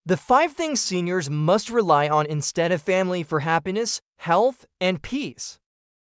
The 5 things seniors must rely on instead of family for happiness, health, and peace.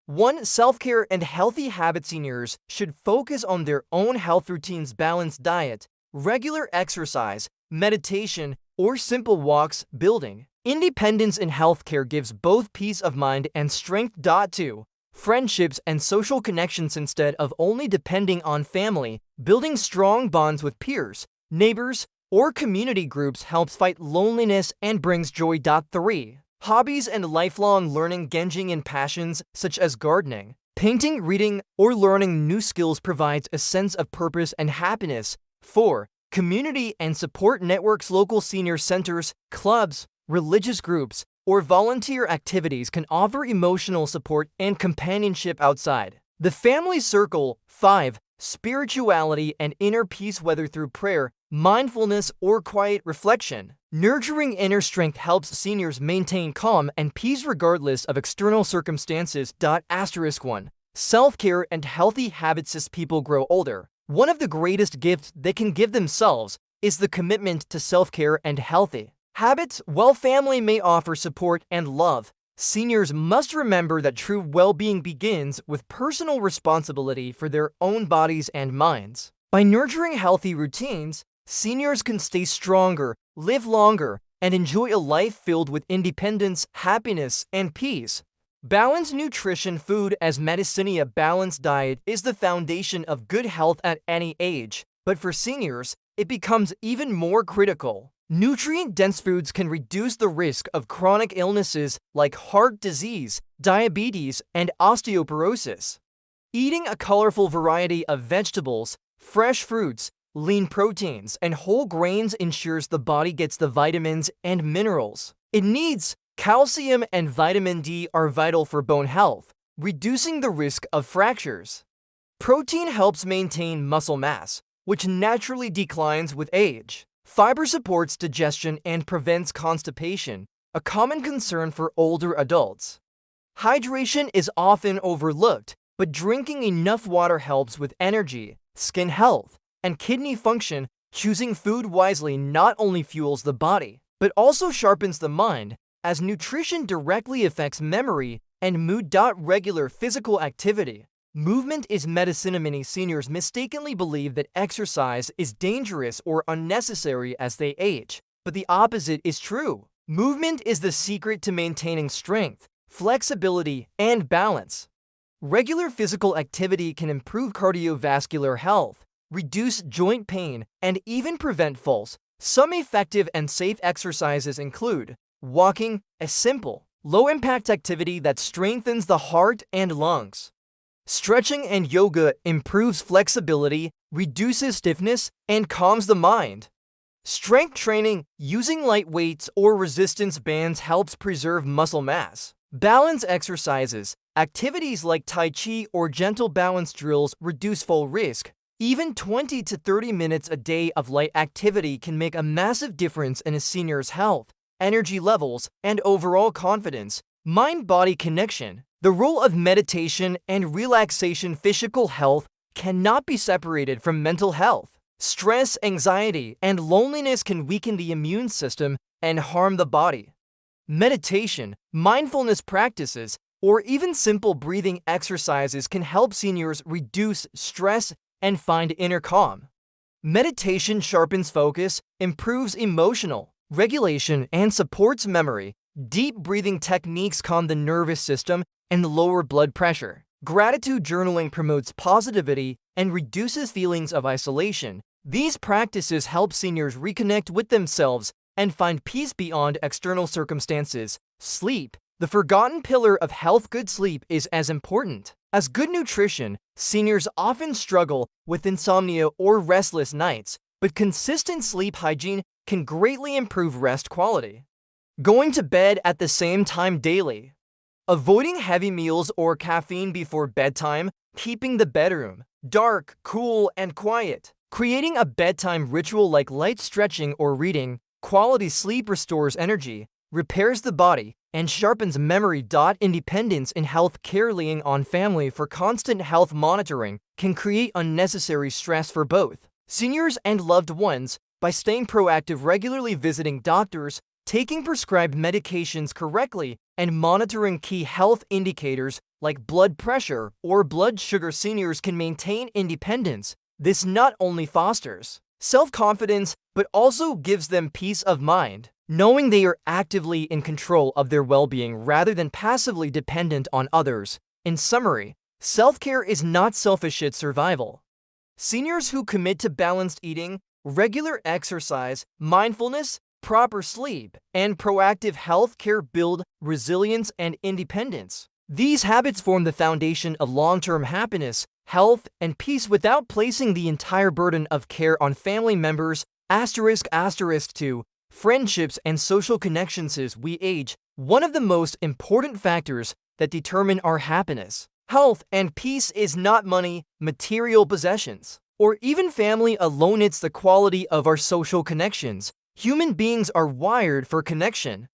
1. Self-care and healthy habits. Seniors should focus on their own health routines, balanced diet, regular exercise, meditation, or simple walks. Building independence in healthcare gives both peace of mind and strength. 2. Friendships and social connections instead of only depending on family. Building strong bonds with peers, neighbors, or community groups helps fight loneliness and brings joy. 3. Hobbies and lifelong learning. Engaging in passions such as gardening, painting, reading, or learning new skills provides a sense of purpose and happiness. 4. Community and support networks. Local senior centers, clubs, religious groups, or volunteer activities can offer emotional support and companionship outside the family circle. 5. Spirituality and inner peace, whether through prayer, mindfulness, or quiet reflection. Nurturing inner strength helps seniors maintain calm and peace regardless of external circumstances. 1. Self-care and healthy habits. As people grow older, one of the greatest gifts they can give themselves is the commitment to self-care and healthy habits. While family may offer support and love, seniors must remember that true well-being begins with personal responsibility for their own bodies and minds. By nurturing healthy routines, seniors can stay stronger, live longer, and enjoy a life filled with independence, happiness, and peace. Balanced nutrition. Food as medicine. A balanced diet is the foundation of good health at any age, but for seniors, it becomes even more critical. Nutrient-dense foods can reduce the risk of chronic illnesses like heart disease, diabetes, and osteoporosis. Eating a colorful variety of vegetables, fresh fruits, lean proteins, and whole grains ensures the body gets the vitamins and minerals it needs. Calcium and vitamin D are vital for bone health, reducing the risk of fractures. Protein helps maintain muscle mass, which naturally declines with age. Fiber supports digestion and prevents constipation, a common concern for older adults. Hydration is often overlooked, but drinking enough water helps with energy, skin health, and kidney function. Choosing food wisely not only fuels the body, but also sharpens the mind, as nutrition directly affects memory and mood. Regular physical activity. Movement is medicine. Many seniors mistakenly believe that exercise is dangerous or unnecessary as they age, but the opposite is true. Movement is the secret to maintaining strength, flexibility, and balance. Regular physical activity can improve cardiovascular health, reduce joint pain, and even prevent falls. Some effective and safe exercises include walking, a simple, low-impact activity that strengthens the heart and lungs. Stretching and yoga improves flexibility, reduces stiffness, and calms the mind. Strength training, using light weights or resistance bands, helps preserve muscle mass. Balance exercises, activities like Tai Chi or gentle balance drills reduce fall risk. Even 20 to 30 minutes a day of light activity can make a massive difference in a senior's health, energy levels, and overall confidence. Mind-body connection. The role of meditation and relaxation. Physical health cannot be separated from mental health. Stress, anxiety, and loneliness can weaken the immune system and harm the body. Meditation, mindfulness practices, or even simple breathing exercises can help seniors reduce stress and find inner calm. Meditation sharpens focus, improves emotional regulation, and supports memory. Deep breathing techniques calm the nervous system and lower blood pressure. Gratitude journaling promotes positivity and reduces feelings of isolation. These practices help seniors reconnect with themselves and find peace beyond external circumstances. Sleep, the forgotten pillar of health. Good sleep is as important as good nutrition. Seniors often struggle with insomnia or restless nights, but consistent sleep hygiene can greatly improve rest quality. Going to bed at the same time daily. Avoiding heavy meals or caffeine before bedtime. Keeping the bedroom dark, cool, and quiet. Creating a bedtime ritual like light stretching or reading. Quality sleep restores energy, repairs the body, and sharpens memory. Independence in health care. Relying on family for constant health monitoring can create unnecessary stress for both seniors and loved ones. by staying proactive, regularly visiting doctors, taking prescribed medications correctly, and monitoring key health indicators like blood pressure or blood sugar. Seniors can maintain independence. This not only fosters self-confidence, but also gives them peace of mind, knowing they are actively in control of their well-being rather than passively dependent on others. In summary, self-care is not selfish, it's survival. Seniors who commit to balanced eating, regular exercise, mindfulness, proper sleep, and proactive health care build resilience and independence. These habits form the foundation of long-term happiness, health, and peace without placing the entire burden of care on family members. **2. Friendships and social connections. As we age, one of the most important factors that determine our happiness, health, and peace is not money, material possessions, or even family alone. It's the quality of our social connections. Human beings are wired for connection.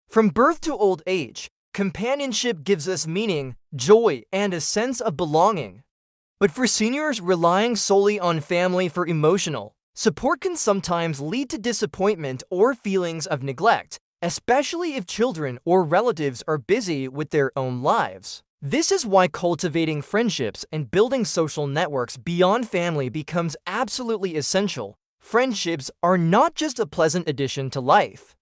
From birth to old age, companionship gives us meaning, joy, and a sense of belonging. But for seniors, relying solely on family for emotional support can sometimes lead to disappointment or feelings of neglect, especially if children or relatives are busy with their own lives. This is why cultivating friendships and building social networks beyond family becomes absolutely essential. Friendships are not just a pleasant addition to life.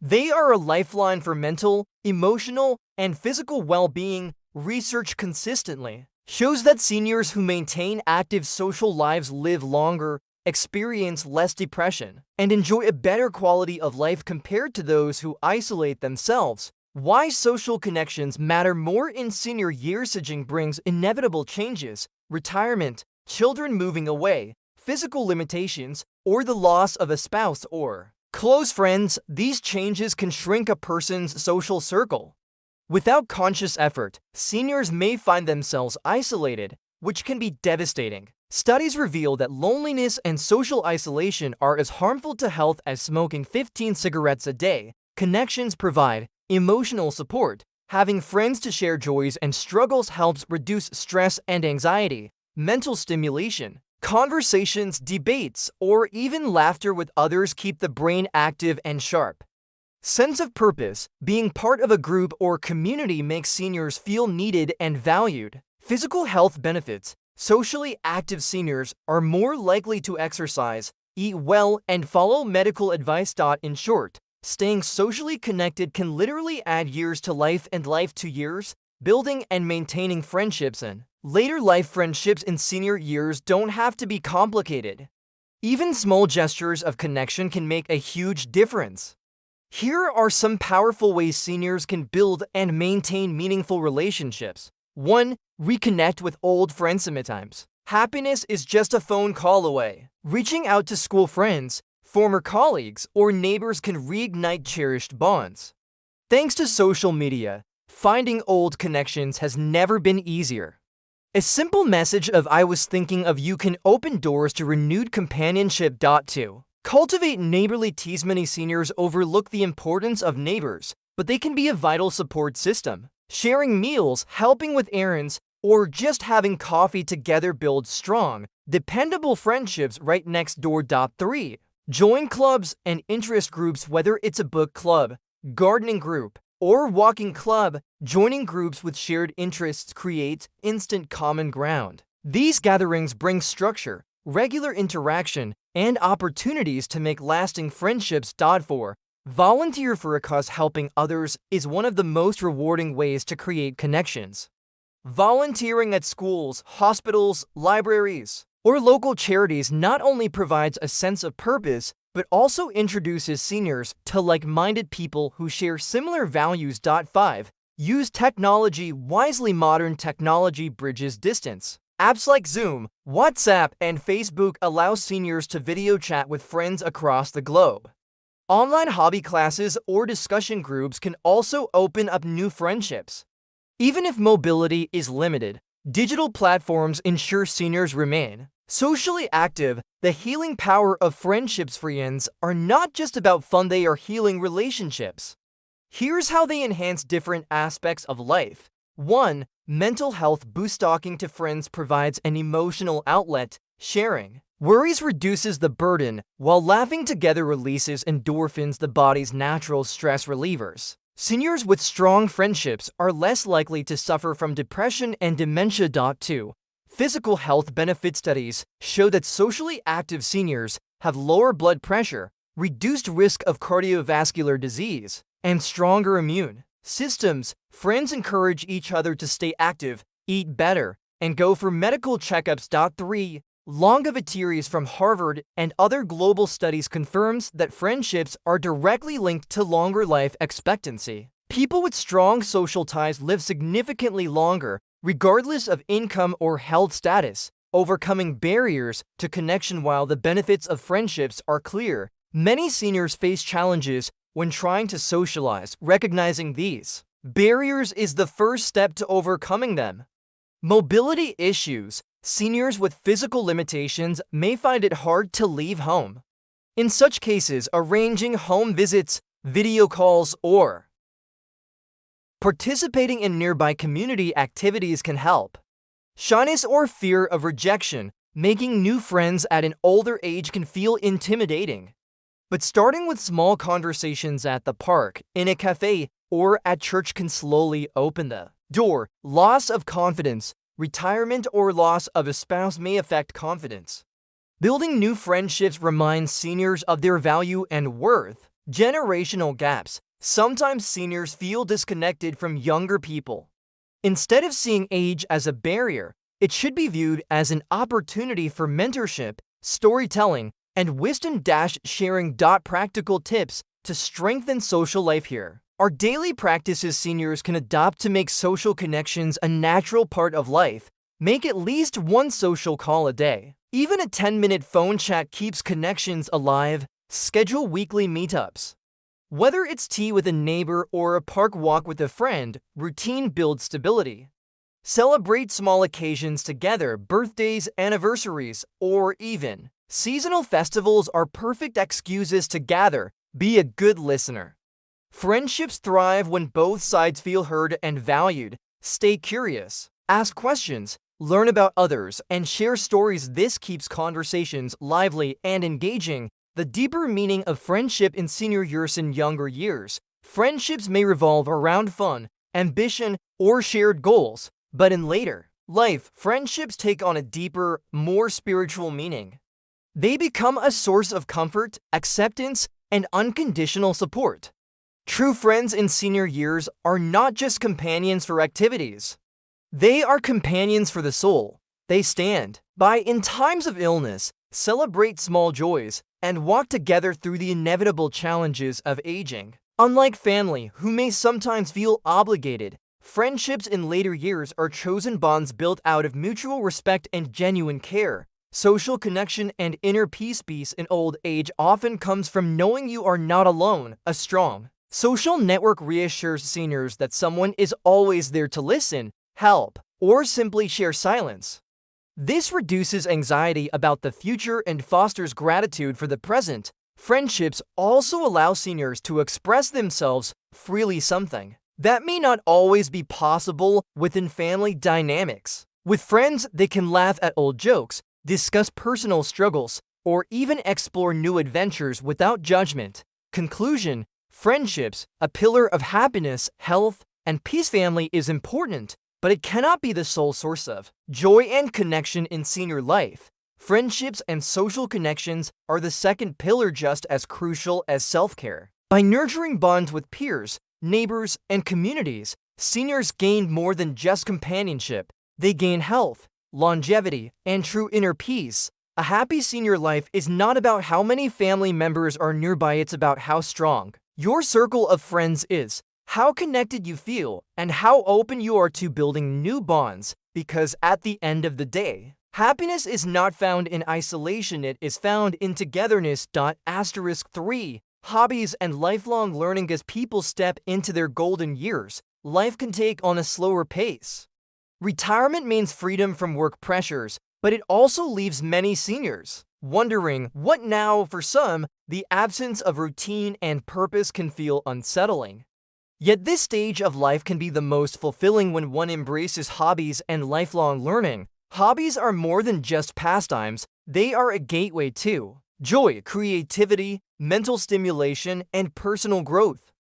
They are a lifeline for mental, emotional, and physical well-being. Research consistently shows that seniors who maintain active social lives live longer, experience less depression, and enjoy a better quality of life compared to those who isolate themselves. Why social connections matter more in senior years. Aging brings inevitable changes: retirement, children moving away, physical limitations, or the loss of a spouse or close friends. These changes can shrink a person's social circle. Without conscious effort, seniors may find themselves isolated, which can be devastating. Studies reveal that loneliness and social isolation are as harmful to health as smoking 15 cigarettes a day. Connections provide emotional support. Having friends to share joys and struggles helps reduce stress and anxiety. Mental stimulation, conversations, debates, or even laughter with others keep the brain active and sharp. Sense of purpose, being part of a group or community makes seniors feel needed and valued. Physical health benefits. Socially active seniors are more likely to exercise, eat well, and follow medical advice. In short, staying socially connected can literally add years to life and life to years. Building and maintaining friendships in later life. Friendships in senior years don't have to be complicated. Even small gestures of connection can make a huge difference. Here are some powerful ways seniors can build and maintain meaningful relationships. 1. Reconnect with old friends. Sometimes happiness is just a phone call away. Reaching out to school friends, former colleagues, or neighbors can reignite cherished bonds. Thanks to social media, finding old connections has never been easier. A simple message of "I was thinking of you" can open doors to renewed companionship. 2. Cultivate neighborly ties. Many seniors overlook the importance of neighbors, but they can be a vital support system. Sharing meals, helping with errands, or just having coffee together builds strong, dependable friendships right next door. 3. Join clubs and interest groups. Whether it's a book club, gardening group, or walking club, joining groups with shared interests creates instant common ground. These gatherings bring structure, regular interaction, and opportunities to make lasting friendships. 4. Volunteer for a cause. Helping others is one of the most rewarding ways to create connections. Volunteering at schools, hospitals, libraries, or local charities not only provides a sense of purpose, but also introduces seniors to like-minded people who share similar values. 5. Use technology wisely. Modern technology bridges distance. Apps like Zoom, WhatsApp, and Facebook allow seniors to video chat with friends across the globe. Online hobby classes or discussion groups can also open up new friendships. Even if mobility is limited, digital platforms ensure seniors remain socially active. The healing power of friendships. Friends are not just about fun, they are healing relationships. Here's how they enhance different aspects of life. 1. Mental health boost. Talking to friends provides an emotional outlet. Sharing Worries reduces the burden, while laughing together releases endorphins, the body's natural stress relievers. Seniors with strong friendships are less likely to suffer from depression and dementia. 2. Physical health benefit studies show that socially active seniors have lower blood pressure, reduced risk of cardiovascular disease, and stronger immune systems. Friends encourage each other to stay active, eat better, and go for medical checkups. 3. Longevity from Harvard and other global studies confirms that friendships are directly linked to longer life expectancy. People with strong social ties live significantly longer, regardless of income or health status, overcoming barriers to connection. While the benefits of friendships are clear, many seniors face challenges when trying to socialize. Recognizing these barriers is the first step to overcoming them. Mobility issues. Seniors with physical limitations may find it hard to leave home. In such cases, arranging home visits, video calls, or participating in nearby community activities can help. Shyness or fear of rejection. Making new friends at an older age can feel intimidating. But starting with small conversations at the park, in a cafe, or at church can slowly open the door. Loss of confidence. Retirement or loss of a spouse may affect confidence. Building new friendships reminds seniors of their value and worth. Generational gaps. Sometimes seniors feel disconnected from younger people. Instead of seeing age as a barrier, it should be viewed as an opportunity for mentorship, storytelling, and wisdom sharing. Practical tips to strengthen social life here are daily practices seniors can adopt to make social connections a natural part of life. Make at least one social call a day. Even a 10-minute phone chat keeps connections alive. Schedule weekly meetups. Whether it's tea with a neighbor or a park walk with a friend, routine builds stability. Celebrate small occasions together. Birthdays, anniversaries, or even seasonal festivals are perfect excuses to gather. Be a good listener. Friendships thrive when both sides feel heard and valued. Stay curious. Ask questions, learn about others, and share stories. This keeps conversations lively and engaging. The deeper meaning of friendship in senior years and younger years. Friendships may revolve around fun, ambition, or shared goals, but in later life, friendships take on a deeper, more spiritual meaning. They become a source of comfort, acceptance, and unconditional support. True friends in senior years are not just companions for activities. They are companions for the soul. They stand by in times of illness, celebrate small joys, and walk together through the inevitable challenges of aging. Unlike family, who may sometimes feel obligated, friendships in later years are chosen bonds built out of mutual respect and genuine care. Social connection and inner peace in old age often comes from knowing you are not alone. A strong social network reassures seniors that someone is always there to listen, help, or simply share silence. This reduces anxiety about the future and fosters gratitude for the present. Friendships also allow seniors to express themselves freely, something that may not always be possible within family dynamics. With friends, they can laugh at old jokes, discuss personal struggles, or even explore new adventures without judgment. Conclusion: friendships, a pillar of happiness, health, and peace. Family is important, but it cannot be the sole source of joy and connection in senior life. Friendships and social connections are the second pillar, just as crucial as self-care. By nurturing bonds with peers, neighbors, and communities, seniors gain more than just companionship. They gain health, longevity, and true inner peace. A happy senior life is not about how many family members are nearby, it's about how strong your circle of friends is, how connected you feel, and how open you are to building new bonds. Because at the end of the day, happiness is not found in isolation, it is found in togetherness. 3. Hobbies and lifelong learning. As people step into their golden years, life can take on a slower pace. Retirement means freedom from work pressures, but it also leaves many seniors wondering what now. For some, the absence of routine and purpose can feel unsettling. Yet this stage of life can be the most fulfilling when one embraces hobbies and lifelong learning. Hobbies are more than just pastimes, They are a gateway to joy, creativity, mental stimulation, and personal growth.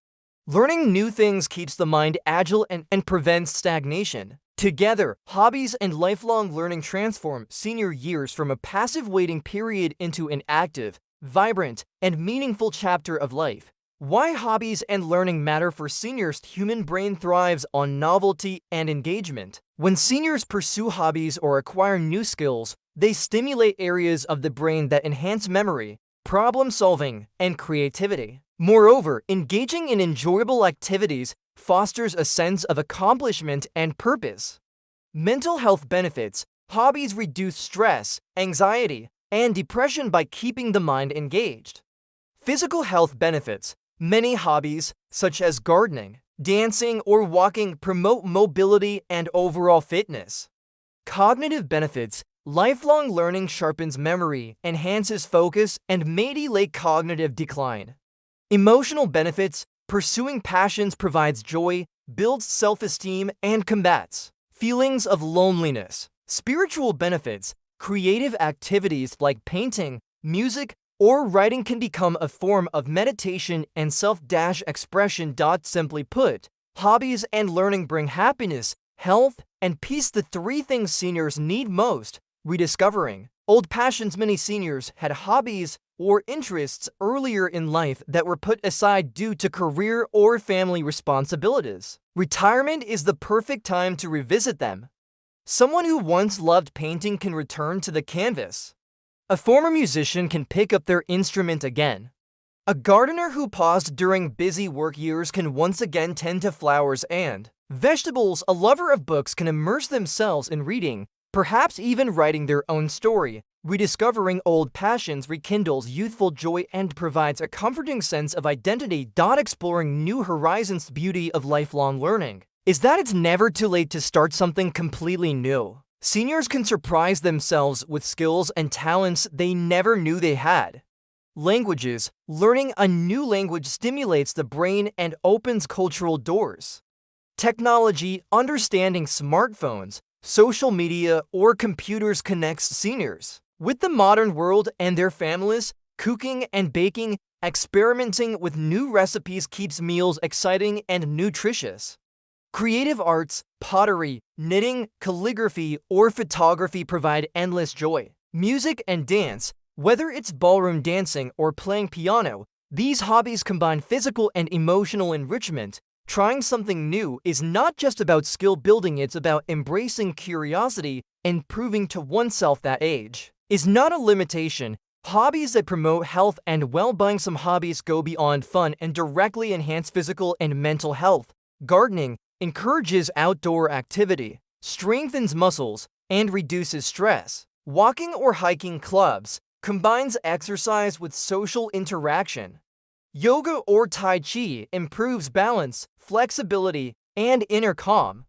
Learning new things keeps the mind agile and prevents stagnation. Together, hobbies and lifelong learning transform senior years from a passive waiting period into an active, vibrant, and meaningful chapter of life. Why hobbies and learning matter for seniors. Human brain thrives on novelty and engagement. When seniors pursue hobbies or acquire new skills, they stimulate areas of the brain that enhance memory, problem solving, and creativity. Moreover, engaging in enjoyable activities fosters a sense of accomplishment and purpose. Mental health benefits. Hobbies reduce stress, anxiety, and depression by keeping the mind engaged. Physical health benefits. Many hobbies, such as gardening, dancing, or walking, promote mobility and overall fitness. Cognitive benefits. Lifelong learning sharpens memory, enhances focus, and may delay cognitive decline. Emotional benefits. Pursuing passions provides joy, builds self-esteem, and combats feelings of loneliness. Spiritual benefits. Creative activities like painting, music, or writing can become a form of meditation and self-expression. Simply put, hobbies and learning bring happiness, health, and peace, the three things seniors need most. Rediscovering old passions. Many seniors had hobbies or interests earlier in life that were put aside due to career or family responsibilities. Retirement is the perfect time to revisit them. Someone who once loved painting can return to the canvas. A former musician can pick up their instrument again. A gardener who paused during busy work years can once again tend to flowers and vegetables. A lover of books can immerse themselves in reading, perhaps even writing their own story. Rediscovering old passions rekindles youthful joy and provides a comforting sense of identity. Exploring new horizons. The beauty of lifelong learning is that it's never too late to start something completely new. Seniors can surprise themselves with skills and talents they never knew they had. Languages. Learning a new language stimulates the brain and opens cultural doors. Technology. Understanding smartphones, social media, or computers connects seniors with the modern world and their families. Cooking and baking. Experimenting with new recipes keeps meals exciting and nutritious. Creative arts, pottery, knitting, calligraphy, or photography provide endless joy. Music and dance. Whether it's ballroom dancing or playing piano, these hobbies combine physical and emotional enrichment. Trying something new is not just about skill building, it's about embracing curiosity and proving to oneself that age is not a limitation. Hobbies that promote health and well-being. Some hobbies go beyond fun and directly enhance physical and mental health. Gardening encourages outdoor activity, strengthens muscles, and reduces stress. Walking or hiking clubs combines exercise with social interaction. Yoga or Tai Chi improves balance, flexibility, and inner calm.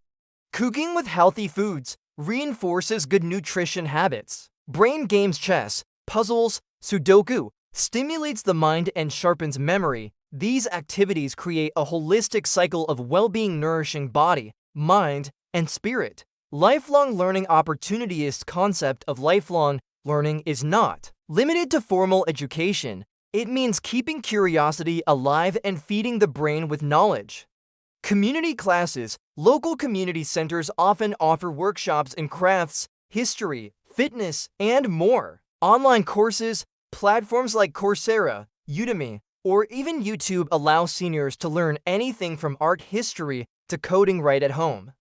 Cooking with healthy foods reinforces good nutrition habits. Brain games, chess, puzzles, Sudoku stimulates the mind and sharpens memory. These activities create a holistic cycle of well-being, nourishing body, mind, and spirit. Lifelong learning opportunities. Concept of lifelong learning is not limited to formal education. It means keeping curiosity alive and feeding the brain with knowledge. Community classes. Local community centers often offer workshops in crafts, history, fitness, and more. Online courses, platforms like Coursera, Udemy, or even YouTube allow seniors to learn anything from art history to coding right at home.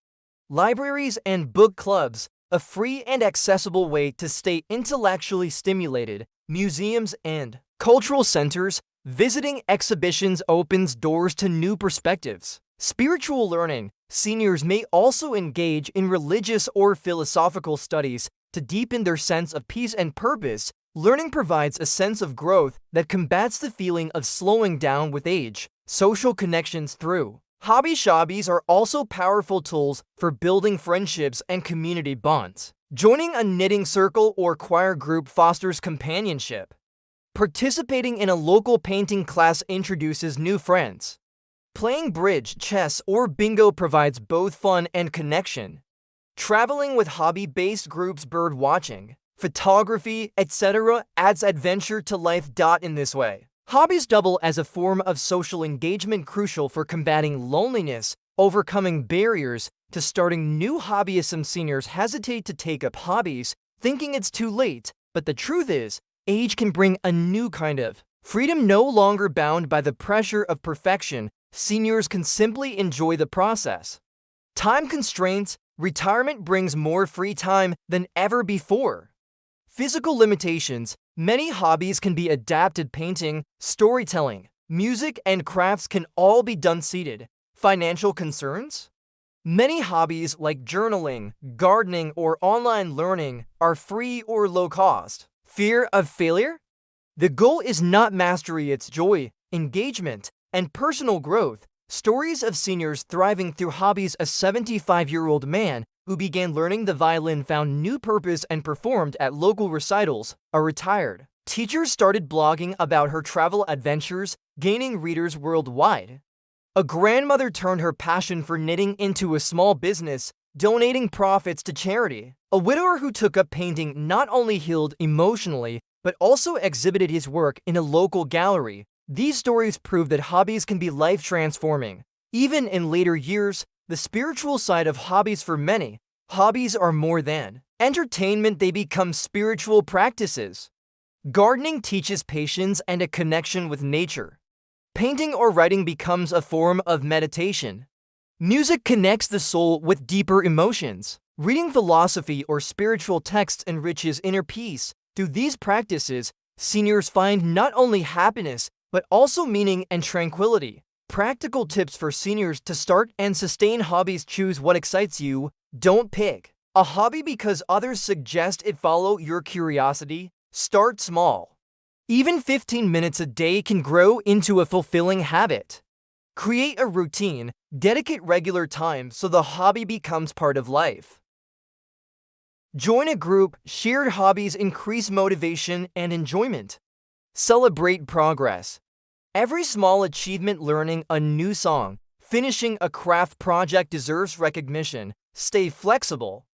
Libraries and book clubs, a free and accessible way to stay intellectually stimulated. Museums and cultural centers, visiting exhibitions opens doors to new perspectives. Spiritual learning. Seniors may also engage in religious or philosophical studies to deepen their sense of peace and purpose. Learning provides a sense of growth that combats the feeling of slowing down with age. Social connections through hobbies are also powerful tools for building friendships and community bonds. Joining a knitting circle or choir group fosters companionship. Participating in a local painting class introduces new friends. Playing bridge, chess, or bingo provides both fun and connection. Traveling with hobby-based groups. Bird watching, photography, etc. adds adventure to life. In this way, hobbies double as a form of social engagement crucial for combating loneliness, overcoming barriers to starting new hobbies. Some seniors hesitate to take up hobbies, thinking it's too late, but the truth is, age can bring a new kind of freedom. No longer bound by the pressure of perfection, seniors can simply enjoy the process. Time constraints, retirement brings more free time than ever before. Physical limitations, many hobbies can be adapted. Painting, storytelling, music, and crafts can all be done seated. Financial concerns? Many hobbies like journaling, gardening, or online learning are free or low cost. Fear of failure? The goal is not mastery, it's joy, engagement, and personal growth. Stories of seniors thriving through hobbies. A 75-year-old man who began learning the violin found new purpose and performed at local recitals. A retired teacher started blogging about her travel adventures, gaining readers worldwide. A grandmother turned her passion for knitting into a small business, donating profits to charity. A widower who took up painting not only healed emotionally, but also exhibited his work in a local gallery. These stories prove that hobbies can be life-transforming. Even in later years, the spiritual side of hobbies. For many, hobbies are more than entertainment, they become spiritual practices. Gardening teaches patience and a connection with nature. Painting or writing becomes a form of meditation. Music connects the soul with deeper emotions. Reading philosophy or spiritual texts enriches inner peace. Through these practices, seniors find not only happiness, but also meaning and tranquility. Practical tips for seniors to start and sustain hobbies. Choose what excites you. Don't pick a hobby because others suggest it. Follow your curiosity. Start small. Even 15 minutes a day can grow into a fulfilling habit. Create a routine. Dedicate regular time so the hobby becomes part of life. Join a group. Shared hobbies increase motivation and enjoyment. Celebrate progress. Every small achievement, learning a new song, finishing a craft project, deserves recognition. Stay flexible.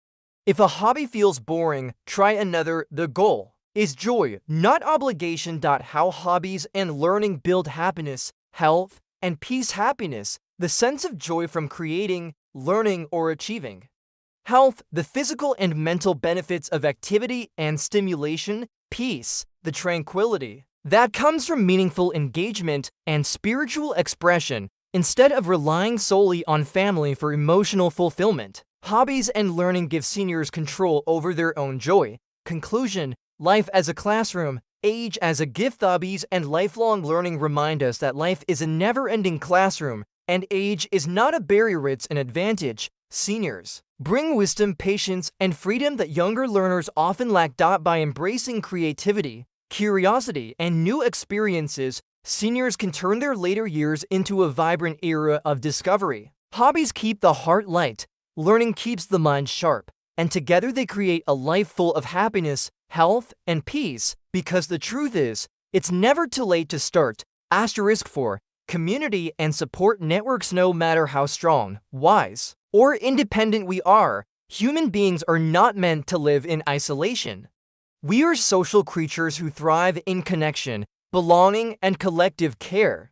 If a hobby feels boring, try another. The goal is joy, not obligation. How hobbies and learning build happiness, health, and peace. Happiness, the sense of joy from creating, learning, or achieving. Health, the physical and mental benefits of activity and stimulation. Peace, the tranquility that comes from meaningful engagement and spiritual expression. Instead of relying solely on family for emotional fulfillment, hobbies and learning give seniors control over their own joy. Conclusion: life as a classroom, age as a gift. Hobbies and lifelong learning remind us that life is a never-ending classroom, and age is not a barrier, it's an advantage. Seniors bring wisdom, patience, and freedom that younger learners often lack. By embracing creativity, curiosity, and new experiences, seniors can turn their later years into a vibrant era of discovery. Hobbies keep the heart light, learning keeps the mind sharp, and together they create a life full of happiness, health, and peace. Because the truth is, it's never too late to start. *4 Community and support networks. No matter how strong, wise, or independent we are, human beings are not meant to live in isolation. We are social creatures who thrive in connection, belonging, and collective care.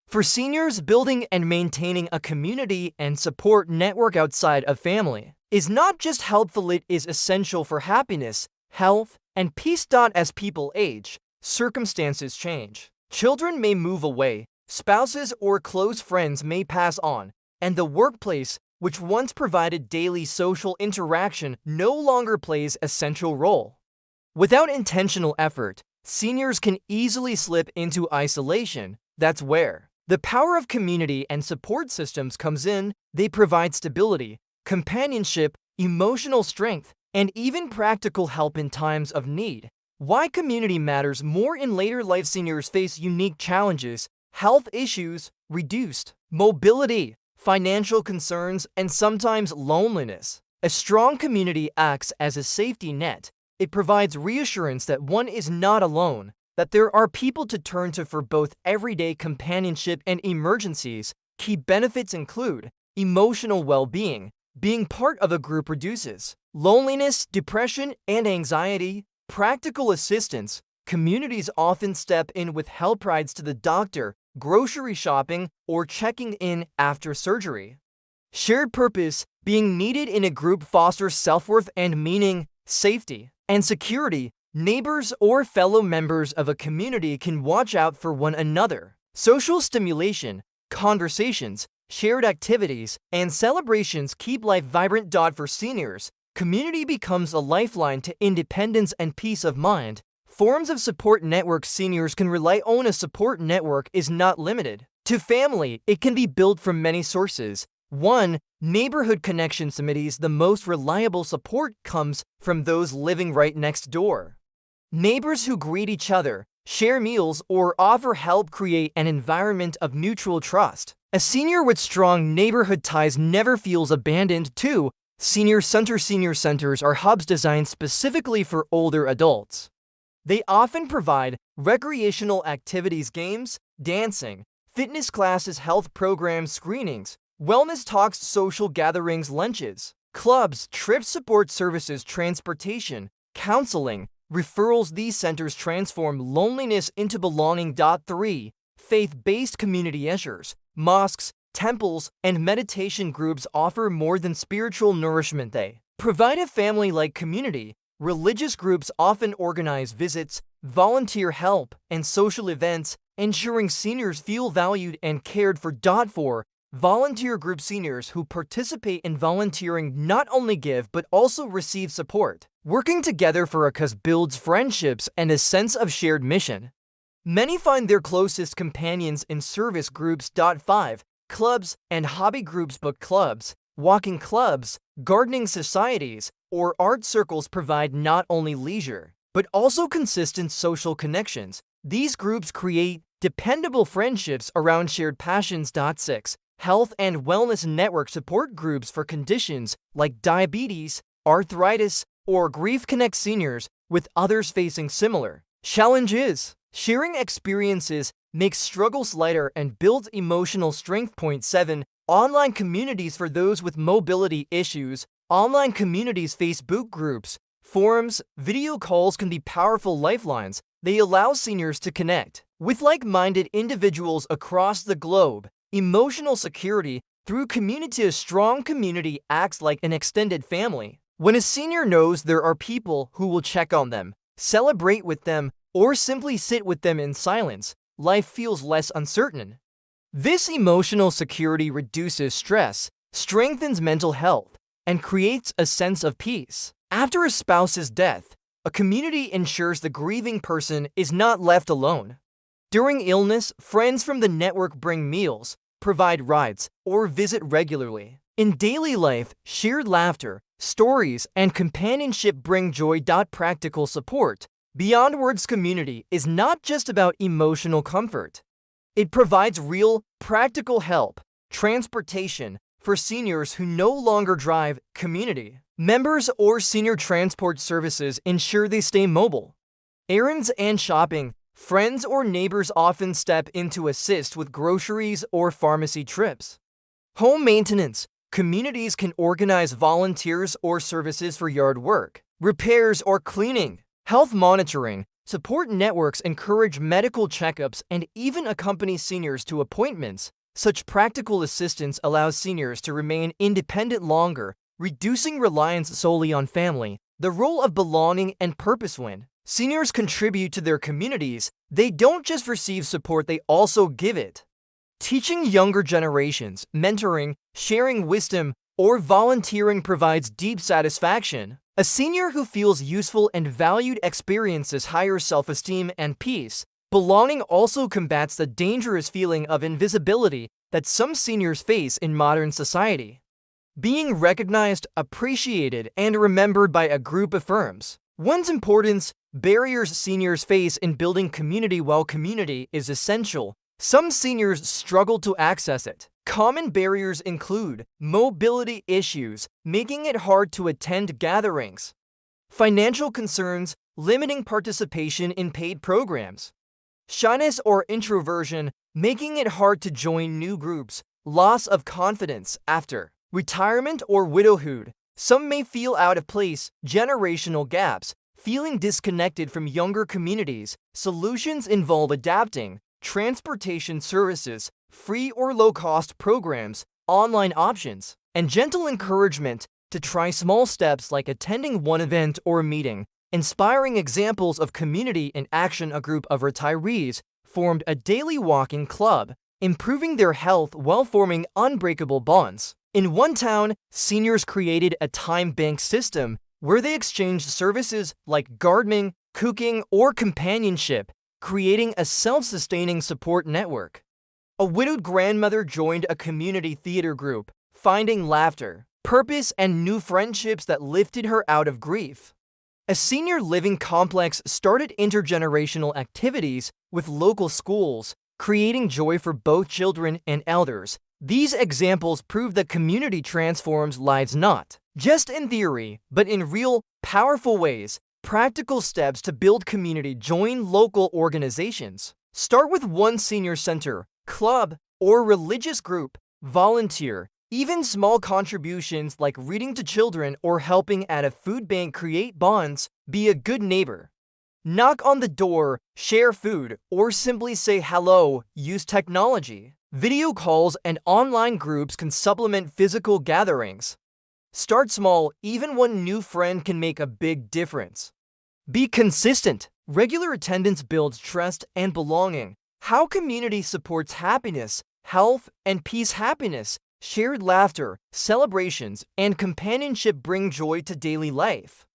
For seniors, building and maintaining a community and support network outside of family is not just helpful, it is essential for happiness, health, and peace. As people age, circumstances change. Children may move away, spouses or close friends may pass on, and the workplace, which once provided daily social interaction, no longer plays a central role. Without intentional effort, seniors can easily slip into isolation. That's where the power of community and support systems comes in. They provide stability, companionship, emotional strength, and even practical help in times of need. Why community matters more in later life. Seniors face unique challenges, health issues, reduced mobility, financial concerns, and sometimes loneliness. A strong community acts as a safety net. It provides reassurance that one is not alone, that there are people to turn to for both everyday companionship and emergencies. Key benefits include emotional well-being. Being part of a group reduces loneliness, depression, and anxiety. Practical assistance. Communities often step in with help rides to the doctor, grocery shopping, or checking in after surgery. Shared purpose. Being needed in a group fosters self-worth and meaning, safety, and security. Neighbors or fellow members of a community can watch out for one another. Social stimulation. Conversations, shared activities, and celebrations keep life vibrant. For seniors, community becomes a lifeline to independence and peace of mind. Forms of support networks. Seniors can rely on. A support network is not limited to family. It can be built from many sources. 1. Neighborhood connection committees. The most reliable support comes from those living right next door. Neighbors who greet each other, share meals, or offer help create an environment of mutual trust. A senior with strong neighborhood ties never feels abandoned. 2. Senior center. Senior centers are hubs designed specifically for older adults. They often provide recreational activities, games, dancing, fitness classes, health programs, screenings, wellness talks, social gatherings, lunches, clubs, trips, support services, transportation, counseling, referrals. These centers transform loneliness into belonging. 3. Faith-based community measures. Mosques, temples, and meditation groups offer more than spiritual nourishment. They provide a family-like community. Religious groups often organize visits, volunteer help, and social events, ensuring seniors feel valued and cared for. 4. Volunteer group. Seniors who participate in volunteering not only give but also receive support. Working together for a cause builds friendships and a sense of shared mission. Many find their closest companions in service groups. 5. Clubs and hobby groups. Book clubs, walking clubs, gardening societies, or art circles provide not only leisure, but also consistent social connections. These groups create dependable friendships around shared passions. 6. Health and wellness network. Support groups for conditions like diabetes, arthritis, or grief connect seniors with others facing similar challenges. Sharing experiences makes struggles lighter and builds emotional strength. 7. Online communities for those with mobility issues. Online communities, Facebook groups, forums, video calls can be powerful lifelines. They allow seniors to connect with like-minded individuals across the globe. Emotional security through community. A strong community acts like an extended family. When a senior knows there are people who will check on them, celebrate with them, or simply sit with them in silence, life feels less uncertain. This emotional security reduces stress, strengthens mental health, and creates a sense of peace. After a spouse's death, a community ensures the grieving person is not left alone. During illness, friends from the network bring meals, provide rides, or visit regularly. In daily life, shared laughter, stories, and companionship bring joy. Practical support. Beyond words, community is not just about emotional comfort. It provides real, practical help, transportation for seniors who no longer drive, community members or senior transport services ensure they stay mobile. Errands and shopping. Friends or neighbors often step in to assist with groceries or pharmacy trips. Home maintenance. Communities can organize volunteers or services for yard work, repairs, or cleaning. Health monitoring. Support networks encourage medical checkups and even accompany seniors to appointments. Such practical assistance allows seniors to remain independent longer, reducing reliance solely on family. The role of belonging and purpose. When seniors contribute to their communities, they don't just receive support, they also give it. Teaching younger generations, mentoring, sharing wisdom, or volunteering provides deep satisfaction. A senior who feels useful and valued experiences higher self-esteem and peace. Belonging also combats the dangerous feeling of invisibility that some seniors face in modern society. Being recognized, appreciated, and remembered by a group affirms one's importance. Barriers seniors face in building community. While community is essential, some seniors struggle to access it. Common barriers include mobility issues, making it hard to attend gatherings, financial concerns, limiting participation in paid programs, shyness or introversion, making it hard to join new groups, loss of confidence after retirement or widowhood. Some may feel out of place, generational gaps, feeling disconnected from younger communities, solutions involve adapting transportation services, free or low-cost programs, online options, and gentle encouragement to try small steps like attending one event or meeting. Inspiring examples of community in action. A group of retirees formed a daily walking club, improving their health while forming unbreakable bonds. In one town, seniors created a time bank system where they exchanged services like gardening, cooking, or companionship, creating a self-sustaining support network. A widowed grandmother joined a community theater group, finding laughter, purpose, and new friendships that lifted her out of grief. A senior living complex started intergenerational activities with local schools, creating joy for both children and elders. These examples prove that community transforms lives not just in theory, but in real, powerful ways. Practical steps to build community. Join local organizations. Start with one senior center, club, or religious group. Volunteer. Even small contributions like reading to children or helping at a food bank create bonds. Be a good neighbor. Knock on the door, share food, or simply say hello. Use technology. Video calls and online groups can supplement physical gatherings. Start small. Even one new friend can make a big difference. Be consistent. Regular attendance builds trust and belonging. How community supports happiness, health, and peace. Happiness, shared laughter, celebrations, and companionship bring joy to daily life.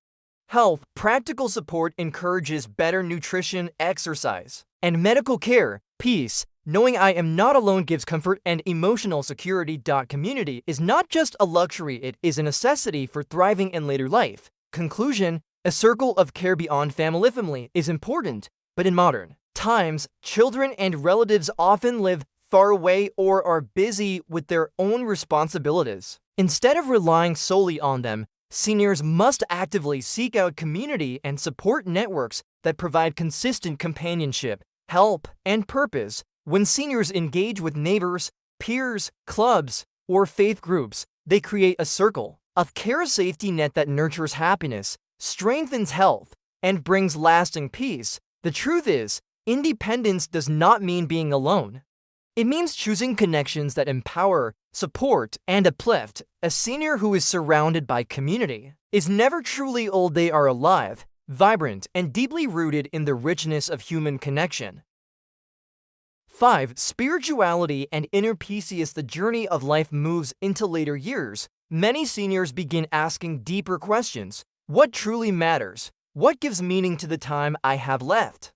Health, practical support encourages better nutrition, exercise, and medical care. Peace, knowing I am not alone gives comfort and emotional security. Community is not just a luxury, it is a necessity for thriving in later life. Conclusion, a circle of care beyond family is important, but in modern times, children and relatives often live far away or are busy with their own responsibilities. Instead of relying solely on them, seniors must actively seek out community and support networks that provide consistent companionship, help, and purpose. When seniors engage with neighbors, peers, clubs, or faith groups, they create a circle of care, a safety net that nurtures happiness, strengthens health, and brings lasting peace. The truth is, independence does not mean being alone. It means choosing connections that empower, support, and uplift. A senior who is surrounded by community is never truly old. They are alive, vibrant, and deeply rooted in the richness of human connection. 5. Spirituality and inner peace. As the journey of life moves into later years, many seniors begin asking deeper questions. What truly matters? What gives meaning to the time I have left?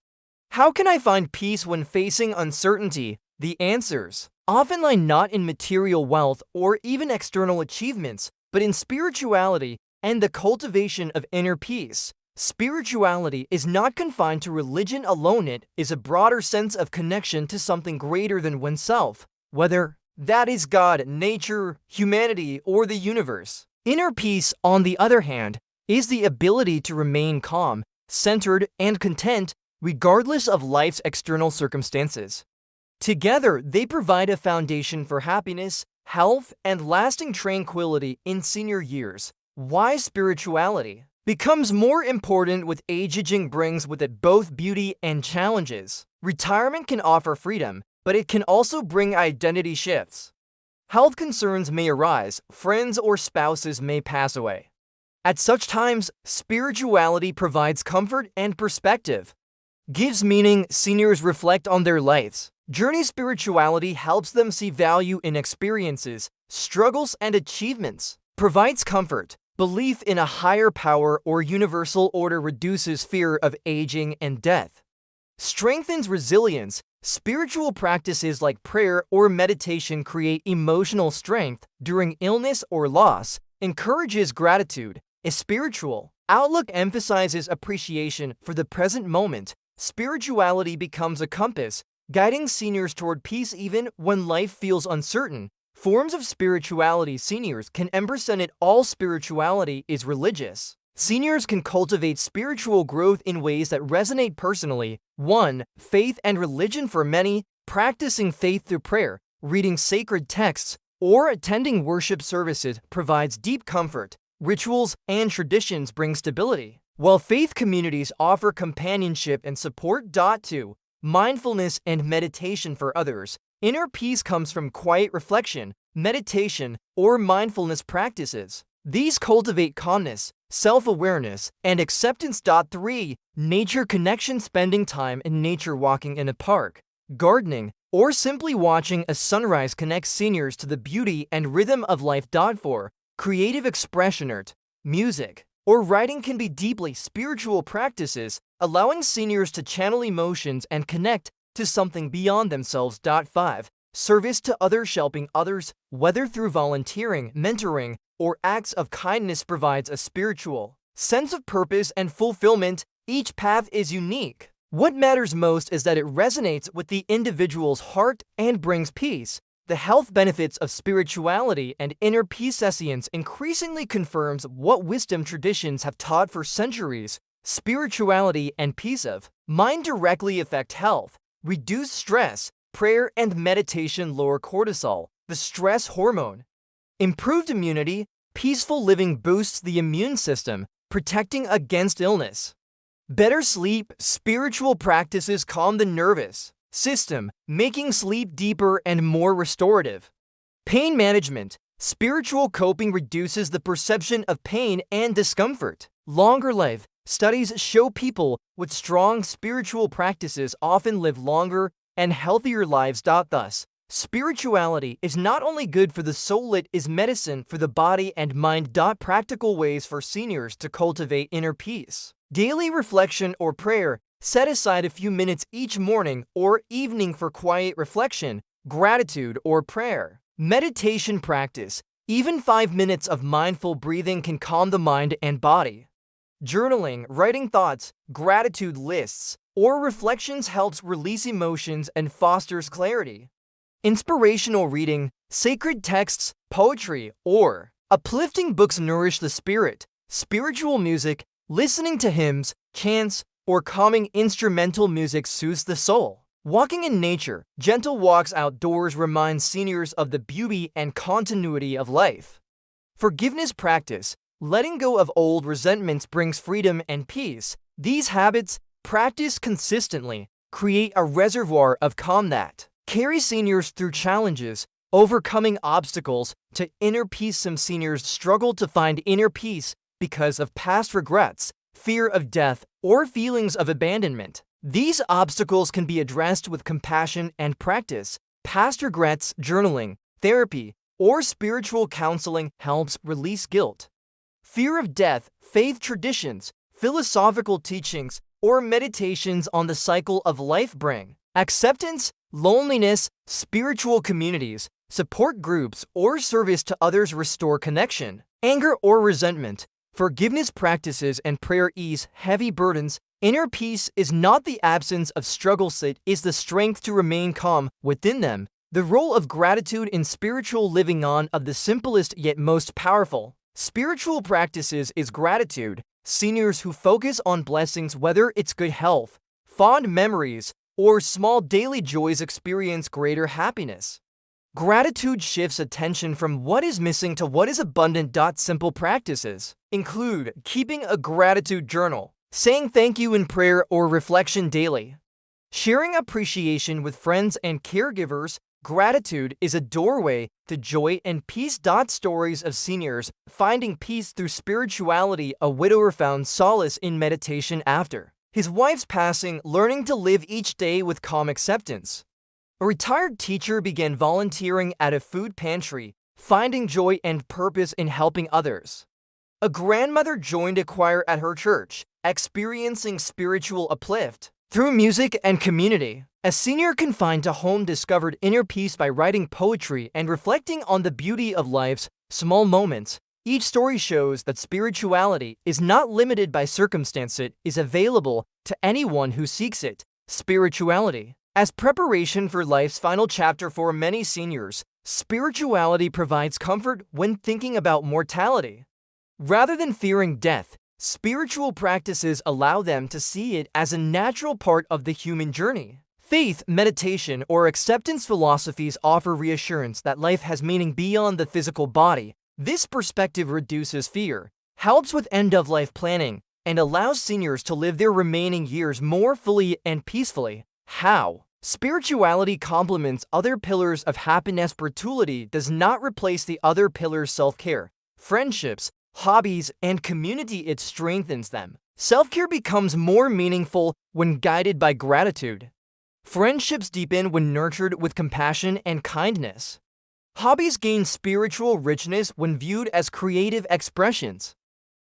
How can I find peace when facing uncertainty? The answers often lie not in material wealth or even external achievements, but in spirituality and the cultivation of inner peace. Spirituality is not confined to religion alone. It is a broader sense of connection to something greater than oneself, whether that is God, nature, humanity, or the universe. Inner peace, on the other hand, is the ability to remain calm, centered, and content regardless of life's external circumstances. Together, they provide a foundation for happiness, health, and lasting tranquility in senior years. Why spirituality becomes more important with age. Aging brings with it both beauty and challenges. Retirement can offer freedom, but it can also bring identity shifts. Health concerns may arise, friends or spouses may pass away. At such times, spirituality provides comfort and perspective. Gives meaning. Seniors reflect on their lives. Journey. Spirituality helps them see value in experiences, struggles, and achievements. Provides comfort. Belief in a higher power or universal order reduces fear of aging and death. Strengthens resilience. Spiritual practices like prayer or meditation create emotional strength during illness or loss. Encourages gratitude. A spiritual outlook emphasizes appreciation for the present moment. Spirituality becomes a compass, guiding seniors toward peace even when life feels uncertain. Forms of spirituality. Seniors can represent it all. Spirituality is religious. Seniors can cultivate spiritual growth in ways that resonate personally. 1. Faith and religion. For many, practicing faith through prayer, reading sacred texts, or attending worship services provides deep comfort. Rituals and traditions bring stability. while faith communities offer companionship and support. 2. Mindfulness and meditation for others. Inner peace comes from quiet reflection, meditation, or mindfulness practices. These cultivate calmness, self-awareness, and acceptance. 3. Nature connection. Spending time in nature, walking in a park, gardening, or simply watching a sunrise connects seniors to the beauty and rhythm of life. 4. Creative expression. Art, music, or writing can be deeply spiritual practices, allowing seniors to channel emotions and connect to something beyond themselves. 5. Service to others. Helping others, whether through volunteering, mentoring, or acts of kindness, provides a spiritual sense of purpose and fulfillment. Each path is unique. What matters most is that it resonates with the individual's heart and brings peace. The health benefits of spirituality and inner peace. Science increasingly confirms what wisdom traditions have taught for centuries. Spirituality and peace of mind directly affect health. Reduce stress. Prayer and meditation lower cortisol, the stress hormone. Improved immunity. Peaceful living boosts the immune system, protecting against illness. Better sleep. Spiritual practices calm the nervous system, making sleep deeper and more restorative. Pain management. Spiritual coping reduces the perception of pain and discomfort. Longer life. Studies show people with strong spiritual practices often live longer and healthier lives. Thus, spirituality is not only good for the soul, it is medicine for the body and mind. Practical ways for seniors to cultivate inner peace. Daily reflection or prayer. Set aside a few minutes each morning or evening for quiet reflection, gratitude, or prayer. Meditation practice. Even 5 minutes of mindful breathing can calm the mind and body. Journaling, writing thoughts, gratitude lists, or reflections helps release emotions and fosters clarity. Inspirational reading, sacred texts, poetry, or uplifting books nourish the spirit. Spiritual music, listening to hymns, chants, or calming instrumental music soothes the soul. Walking in nature, gentle walks outdoors remind seniors of the beauty and continuity of life. Forgiveness practice, letting go of old resentments brings freedom and peace. These habits, practiced consistently, create a reservoir of calm that carries seniors through challenges, overcoming obstacles to inner peace. Some seniors struggle to find inner peace because of past regrets, fear of death, or feelings of abandonment. These obstacles can be addressed with compassion and practice. Past regrets, journaling, therapy, or spiritual counseling helps release guilt. Fear of death, faith traditions, philosophical teachings, or meditations on the cycle of life bring acceptance. Loneliness, spiritual communities, support groups, or service to others restore connection. Anger or resentment, forgiveness practices, and prayer ease heavy burdens. Inner peace is not the absence of struggles, it is the strength to remain calm within them. The role of gratitude in spiritual living. On of the simplest yet most powerful spiritual practices is gratitude. Seniors who focus on blessings, whether it's good health, fond memories, or small daily joys, experience greater happiness. Gratitude shifts attention from what is missing to what is abundant. Simple practices include keeping a gratitude journal, saying thank you in prayer or reflection daily, sharing appreciation with friends and caregivers. Gratitude is a doorway to joy and peace. Stories of seniors finding peace through spirituality. A widower found solace in meditation after his wife's passing, learning to live each day with calm acceptance. A retired teacher began volunteering at a food pantry, finding joy and purpose in helping others. A grandmother joined a choir at her church, experiencing spiritual uplift through music and community. A senior confined to home discovered inner peace by writing poetry and reflecting on the beauty of life's small moments. Each story shows that spirituality is not limited by circumstance, it is available to anyone who seeks it. Spirituality as preparation for life's final chapter. For many seniors, spirituality provides comfort when thinking about mortality. Rather than fearing death, spiritual practices allow them to see it as a natural part of the human journey. Faith, meditation, or acceptance philosophies offer reassurance that life has meaning beyond the physical body. This perspective reduces fear, helps with end-of-life planning, and allows seniors to live their remaining years more fully and peacefully. How? Spirituality complements other pillars of happiness. Spirituality does not replace the other pillars: self-care, friendships, hobbies, and community. It strengthens them. Self-care becomes more meaningful when guided by gratitude. Friendships deepen when nurtured with compassion and kindness. Hobbies gain spiritual richness when viewed as creative expressions.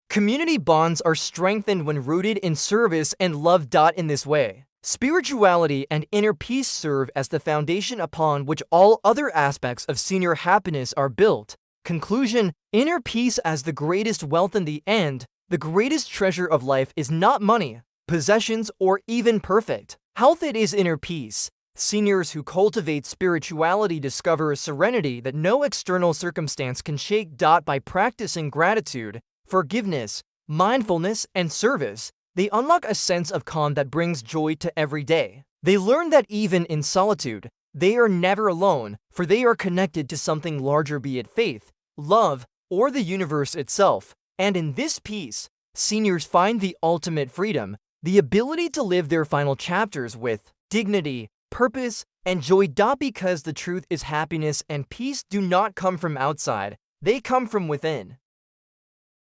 Community bonds are strengthened when rooted in service and love. In this way, spirituality and inner peace serve as the foundation upon which all other aspects of senior happiness are built. Conclusion: inner peace as the greatest wealth. In the end, the greatest treasure of life is not money, possessions, or even perfect health. It is inner peace. Seniors who cultivate spirituality discover a serenity that no external circumstance can shake. By practicing gratitude, forgiveness, mindfulness, and service, they unlock a sense of calm that brings joy to every day. They learn that even in solitude, they are never alone, for they are connected to something larger, be it faith, love, or the universe itself. And in this peace, seniors find the ultimate freedom, the ability to live their final chapters with dignity, purpose, and joy. Because the truth is, happiness and peace do not come from outside, they come from within.